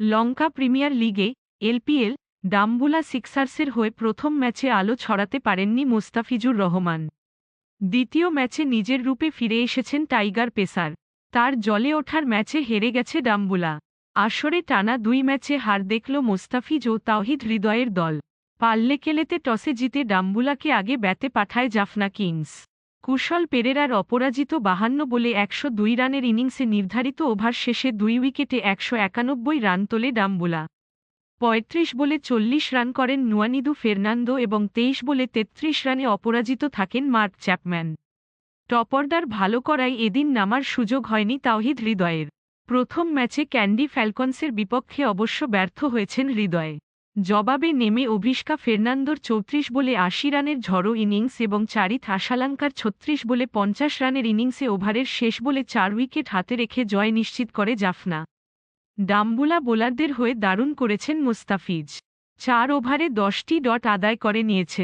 লঙ্কা premier লিগে LPL Dambulla সিক্সার্সের হয়ে প্রথম ম্যাচে আলো ছড়াতে পারেননি মোস্তাফিজুর রহমান। দ্বিতীয় ম্যাচে নিজের রূপে ফিরে এসেছেন টাইগার পেসার। তার জ্বলে ওঠার ম্যাচে হেরে গেছে ডাম্বুলা। আসরে টানা 2 ম্যাচে হার দেখল মোস্তাফিজ ও তাওহিদ হৃদয়ের দল। পাল্লেকেলেতে টসে জিতে ডাম্বুলাকে আগে ব্যাতে পাঠায় জাফনা কিংস। কুশল পেরেরার অপরাজিত 52 বলে 102 রানের ইনিংসে নির্ধারিত ওভার শেষে 2 উইকেটে 191 রান তোলে ডাম্বুলা। 35 বলে 40 রান করেন নুয়ানিদু ফের্নান্দো এবং 23 বলে 33 রানে অপরাজিত থাকেন মার্ক চ্যাপম্যান। টপ অর্ডার ভালো করায় এদিন নামার সুযোগ হয়নি তাওহিদ হৃদয়ের। প্রথম ম্যাচে ক্যান্ডি ফ্যালকনসের বিপক্ষে অবশ্য ব্যর্থ হয়েছেন হৃদয়। জবাবে নেমে অভিষকা ফের্নান্দোর 34 বলে 80 রানের ঝড়ো ইনিংস এবং চারিথ আশালাঙ্কার 36 বলে 50 রানের ইনিংসে ওভারের শেষ বলে 4 উইকেট হাতে রেখে জয় নিশ্চিত করে জাফনা। ডাম্বুলা বোলারদের হয়ে দারুণ করেছেন মোস্তাফিজ। 4 ওভারে 10টি ডট আদায় করে নিয়েছে।